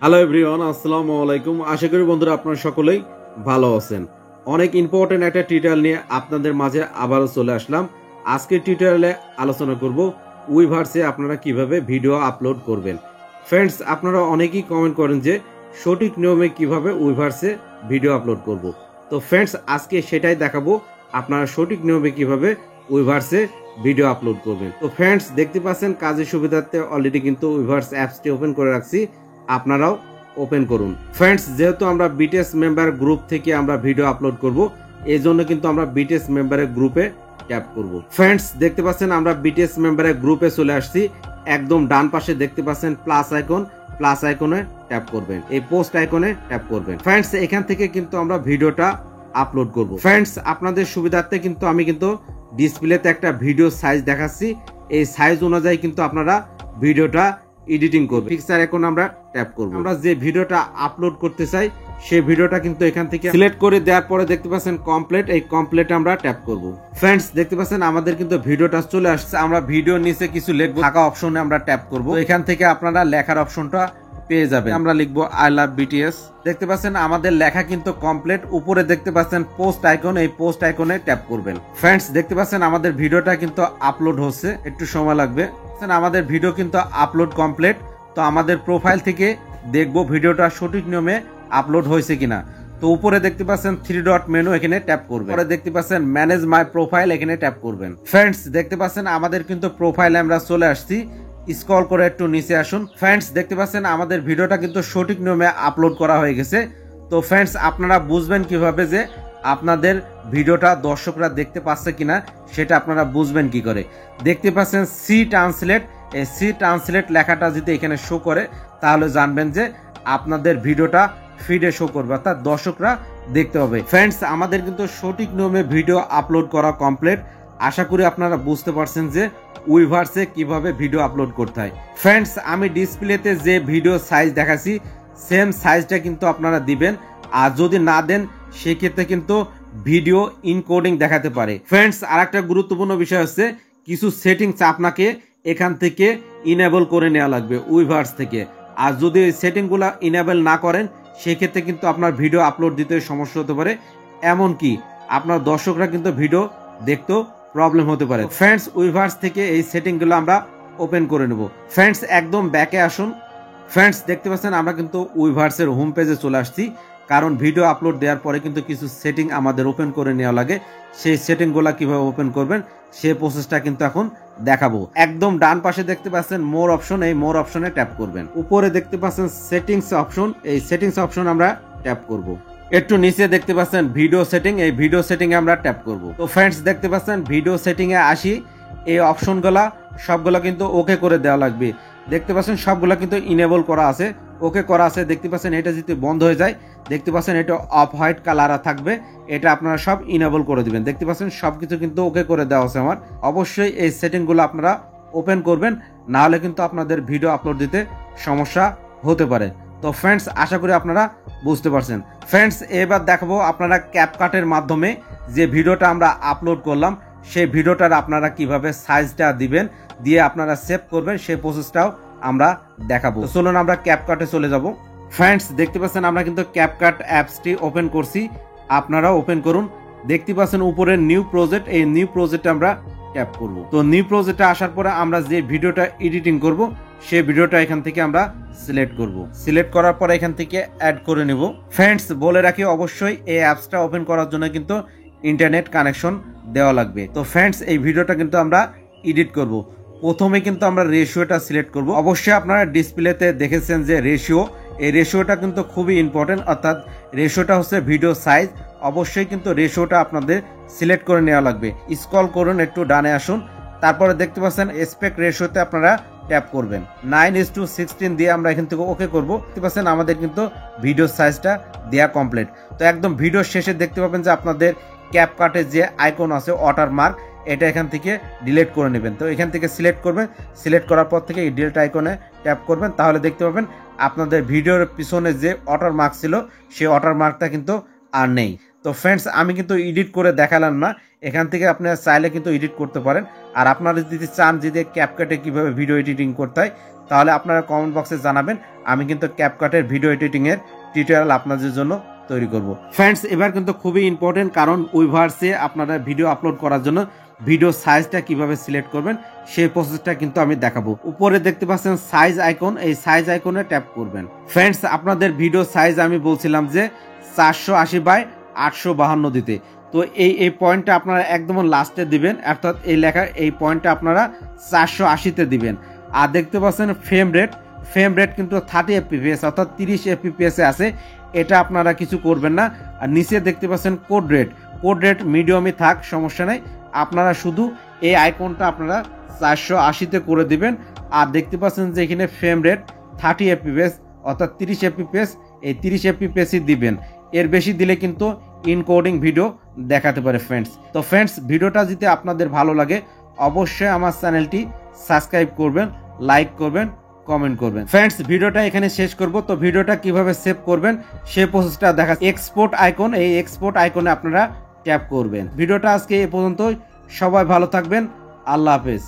Hello everyone, আসসালামু আলাইকুম। আশা করি বন্ধুরা আপনারা সকলেই ভালো আছেন। অনেক ইম্পর্টেন্ট একটা টিউটোরিয়াল নিয়ে আপনাদের মাঝে আবারও চলে আসলাম। আজকের টিউটোরিয়ালে আলোচনা করব উইভার্সে আপনারা কিভাবে ভিডিও আপলোড করবেন। ফ্রেন্ডস, আপনারা অনেকেই কমেন্ট করেন যে সঠিক নিয়মে কিভাবে উইভার্সে ভিডিও আপলোড করব। তো ফ্রেন্ডস, আজকে সেটাই দেখাবো আপনারা সঠিক নিয়মে কিভাবে উইভার্সে ভিডিও আপলোড করবেন। তো ফ্রেন্ডস, দেখতে পাচ্ছেন কাজের সুবিধার্থে অলরেডি কিন্তু উইভার্স অ্যাপসটি ওপেন করে রাখছি, আপনারাও ওপেন করুন। ফ্রেন্ডস, যেহেতু আমরা বিটিএস মেম্বার গ্রুপ থেকে আমরা ভিডিও আপলোড করব, এই জন্য কিন্তু আমরা বিটিএস মেম্বারের গ্রুপে ট্যাপ করব। ফ্রেন্ডস, দেখতে পাচ্ছেন আমরা বিটিএস মেম্বারের গ্রুপে চলে আসছি। একদম ডান পাশে দেখতে পাচ্ছেন প্লাস আইকনে ট্যাপ করবেন, এই পোস্ট আইকনে ট্যাপ করবেন। ফ্রেন্ডস, এখান থেকে কিন্তু আমরা ভিডিওটা আপলোড করব। ফ্রেন্ডস, আপনাদের সুবিধার্থে কিন্তু আমি কিন্তু ডিসপ্লেতে একটা ভিডিও সাইজ দেখাচ্ছি, এই সাইজ অনুযায়ী কিন্তু আপনারা ভিডিওটা এডিটিং করবে। পিকচার এখন আমরা ট্যাপ করব। আমরা যে ভিডিওটা আপলোড করতে চাই সেই ভিডিওটা কিন্তু এখান থেকে সিলেক্ট করে দেওয়ার পরে দেখতে পাচ্ছেন কমপ্লিট, এই কমপ্লিট আমরা ট্যাপ করব। ফ্রেন্ডস, দেখতে পাচ্ছেন আমাদের কিন্তু ভিডিওটা চলে আসছে। আমরা ভিডিওর নিচে কিছু লিখবো, থাকা অপশনে আমরা ট্যাপ করব। এখান থেকে আপনারা লেখার অপশনটা পেয়ে যাবেন। আমরা লিখবো আই লাভ বিটিএস। দেখতে পাচ্ছেন আমাদের লেখা কিন্তু কমপ্লিট। উপরে দেখতে পাচ্ছেন পোস্ট আইকন, এই পোস্ট আইকনে ট্যাপ করবেন। ফ্রেন্ডস, দেখতে পাচ্ছেন আমাদের ভিডিওটা কিন্তু আপলোড হচ্ছে, একটু সময় লাগবে। আমাদের ভিডিও কিন্তু আপলোড কমপ্লিট। তো আমাদের প্রোফাইল থেকে দেখবো ভিডিওটা সঠিক নিয়মে আপলোড হয়েছে কিনা। তো উপরে দেখতে পাচ্ছেন 3 ডট মেনু, এখানে ট্যাপ করবেন। পরে দেখতে পাচ্ছেন ম্যানেজ মাই প্রোফাইল, এখানে ট্যাপ করবেন। ফ্রেন্ডস, দেখতে পাচ্ছেন আমাদের কিন্তু প্রোফাইলে আমরা চলে আসছি। স্ক্রল করে একটু নিচে আসুন। ফ্রেন্ডস, দেখতে পাচ্ছেন আমাদের ভিডিওটা কিন্তু সঠিক নিয়মে আপলোড করা হয়ে গেছে। তো ফ্রেন্ডস, আপনারা বুঝবেন কিভাবে যে আপনাদের ভিডিওটা দর্শকরা দেখতে পাচ্ছে কিনা, সেটা আপনারা বুঝবেন কি করে। দেখতে পাচ্ছেন সি ট্রান্সলেট, এই সি ট্রান্সলেট লেখাটা যদি এখানে শো করে তাহলে জানবেন যে আপনাদের ভিডিওটা ফিডে শো করবে, অর্থাৎ দর্শকরা দেখতে হবে। ফ্রেন্ডস, আমাদের কিন্তু সঠিক নিয়মে ভিডিও আপলোড করা কমপ্লিট। আশা করি আপনারা বুঝতে পারছেন যে উইভার্সে কিভাবে ভিডিও আপলোড করতে হয়। ফ্রেন্ডস, আমি ডিসপ্লেতে যে ভিডিও সাইজ দেখাচ্ছি সেম সাইজটা কিন্তু আপনারা দিবেন, আর যদি না দেন সেক্ষেত্রে কিন্তু ভিডিও ইনকোডিং দেখাতে পারে। ফ্রেন্ডস, আরেকটা গুরুত্বপূর্ণ বিষয় হচ্ছে কিছু সেটিংস আপনাকে এখান থেকে ইনেবল করে নেওয়া লাগবে উইভার্স থেকে। আর যদি ওই সেটিংগুলো ইনেবল না করেন সেক্ষেত্রে কিন্তু আপনার ভিডিও আপলোড দিতে সমস্যা হতে পারে, এমনকি আপনার দর্শকরা কিন্তু ভিডিও দেখতেও প্রবলেম হতে পারে। ফ্রেন্ডস, উইভার্স থেকে এই সেটিংগুলো আমরা ওপেন করে নেব। ফ্রেন্ডস, একদম ব্যাকে আসুন। ফ্রেন্ডস, দেখতে পাচ্ছেন আমরা কিন্তু উইভার্সের হোম পেজে চলে আসছি, কারণ ভিডিও আপলোড দেওয়ার পরে কিন্তু কিছু সেটিং আমাদের ওপেন করে নেওয়া লাগে। সেই সেটিংগুলো কিভাবে ওপেন করবেন সেই প্রসেসটা কিন্তু এখন দেখাবো। একদম ডান পাশে দেখতে পাচ্ছেন মোর অপশন, এই মোর অপশনে ট্যাপ করবেন। উপরে দেখতে পাচ্ছেন সেটিংস অপশন, এই সেটিংস অপশন আমরা ট্যাপ করব। একটু নিচে দেখতে পাচ্ছেন ভিডিও সেটিং, এই ভিডিও সেটিং এ আমরা ট্যাপ করব। তো ফ্রেন্ডস, দেখতে পাচ্ছেন ভিডিও সেটিং এ আসি। এই অপশনগুলা সবগুলা কিন্তু ওকে করে দেওয়া লাগবে। দেখতে পাচ্ছেন সবগুলা কিন্তু ইনেবল করা আছে, ওকে করা আছে। দেখতে পাচ্ছেন এটা যদি বন্ধ হয়ে যায় দেখতে পাচ্ছেন এটা অফ হোয়াইট কালার থাকবে, এটা আপনারা সব ইনেবল করে দিবেন। দেখতে পাচ্ছেন সবকিছু কিন্তু ওকে করে দেওয়া আছে আমার। অবশ্যই এই সেটিংগুলো আপনারা ওপেন করবেন, না হলে কিন্তু আপনাদের ভিডিও আপলোড দিতে সমস্যা হতে পারে। তো ফ্রেন্ডস, আশা করি আপনারা বুঝতে পারছেন। ফ্রেন্ডস, এবার দেখাবো আপনারা ক্যাপকাটের মাধ্যমে যে ভিডিওটা আমরা আপলোড করলাম সেই ভিডিওটার আপনারা কিভাবে সাইজটা দিবেন, দিয়ে আপনারা সেভ করবেন, সেই প্রসেসটাও আমরা দেখাবো। চলুন আমরা ক্যাপকাটে চলে যাব। ফ্রেন্ডস, দেখতে পাচ্ছেন আমরা কিন্তু ক্যাপকাট অ্যাপসটি ওপেন করছি, আপনারাও ওপেন করুন। দেখতে পাচ্ছেন উপরে নিউ প্রজেক্ট, এই নিউ প্রজেক্টে আমরা ট্যাপ করব। তো নিউ প্রজেক্টে আসার পরে আমরা যে ভিডিওটা এডিটিং করব সেই ভিডিওটা এখান থেকে আমরা সিলেক্ট করব। সিলেক্ট করার পরে এখান থেকে অ্যাড করে নেব। ফ্রেন্ডস, বলে রাখি অবশ্যই এই অ্যাপসটা ওপেন করার জন্য কিন্তু ইন্টারনেট কানেকশন দেওয়া লাগবে। তো ফ্রেন্ডস, এই ভিডিওটা কিন্তু আমরা এডিট করব। প্রথমে কিন্তু আমরা রেশিওটা সিলেক্ট করব। অবশ্যই আপনারা ডিসপ্লেতে দেখেছেন যে রেশিও, এই রেশিওটা কিন্তু খুবই ইম্পর্টেন্ট, অর্থাৎ রেশিওটা হচ্ছে ভিডিও সাইজ। অবশ্যই কিন্তু রেশিওটা আপনাদের সিলেক্ট করে নেওয়া লাগবে। স্ক্রল করুন, একটু ডানে আসুন। তারপরে দেখতে পাচ্ছেন এসপেক্ট রেশিওতে আপনারা ট্যাপ করবেন। 9:16 দিয়ে আমরা এখান থেকে ওকে করব। দেখতে পাচ্ছেন আমাদের কিন্তু ভিডিও সাইজটা দেওয়া কমপ্লিট। তো একদম ভিডিও শেষে দেখতে পাবেন যে আপনাদের ক্যাপকাটে যে আইকন আছে ওয়াটারমার্ক, এটা এখান থেকে ডিলিট করে নেবেন। তো এখান থেকে সিলেক্ট করবেন, সিলেক্ট করার পর থেকে এই ডিলিট আইকনে ট্যাপ করবেন, তাহলে দেখতে পাবেন আপনাদের ভিডিওর পিছনে যে ওয়াটারমার্ক ছিল সেই ওয়াটারমার্কটা কিন্তু আর নেই। তো ফ্রেন্ডস, আমি কিন্তু এডিট করে দেখালাম না, এখান থেকে আপনারা চাইলে কিন্তু এডিট করতে পারেন। আর আপনারা যদি চান যে ক্যাপকাটে কিভাবে ভিডিও এডিটিং করতে হয় তাহলে আপনারা কমেন্ট বক্সে জানাবেন, আমি কিন্তু ক্যাপকাটের ভিডিও এডিটিং এর টিউটোরিয়াল আপনাদের জন্য তৈরি করব। ফ্রেন্ডস, এবার কিন্তু খুবই ইম্পর্টেন্ট, কারণ উইভার্সে আপনারা ভিডিও আপলোড করার জন্য ভিডিও সাইজটা কিভাবে সিলেক্ট করবেন সেই প্রসেসটা কিন্তু আমি দেখাবো। উপরে দেখতে পাচ্ছেন সাইজ আইকন, এই সাইজ আইকনে ট্যাপ করবেন। ফ্রেন্ডস, আপনাদের ভিডিও সাইজ আমি বলছিলাম যে 480 বাই 852 দিতে, তো এই পয়েন্টটা আপনারা একদম লাস্টে দিবেন, অর্থাৎ এই লেখার এই পয়েন্টটা আপনারা 480-তে দিবেন। আর দেখতে পাচ্ছেন ফ্রেম রেট কিন্তু 30 fps অর্থাৎ 30 fps এ আছে, এটা আপনারা কিছু করবেন না। আর নিচে দেখতে পাচ্ছেন কোড রেট মিডিয়ামই থাক, সমস্যা নেই, আপনারা শুধু এই আইকনটা আপনারা 480-তে করে দিবেন। আর দেখতে পাচ্ছেন যে এখানে ফ্রেম রেট 30 fps অর্থাৎ 30 fps, এই 30 fps-ই দিবেন, এর বেশি দিলে কিন্তু ইনকোডিং ভিডিও দেখাতে পারে ফ্রেন্ডস। তো ফ্রেন্ডস, ভিডিওটা যদি আপনাদের ভালো লাগে অবশ্যই আমার চ্যানেলটি সাবস্ক্রাইব করবেন, লাইক করবেন, কমেন্ট করবেন। ফ্রেন্ডস, ভিডিওটা এখানে শেষ করব। তো ভিডিওটা কিভাবে সেভ করবেন সেই প্রসেসটা দেখা, এক্সপোর্ট আইকন, এই এক্সপোর্ট আইকনে আপনারা ট্যাপ করবেন। ভিডিওটা আজকে এ পর্যন্তই, সবাই ভালো থাকবেন, আল্লাহ হাফেজ।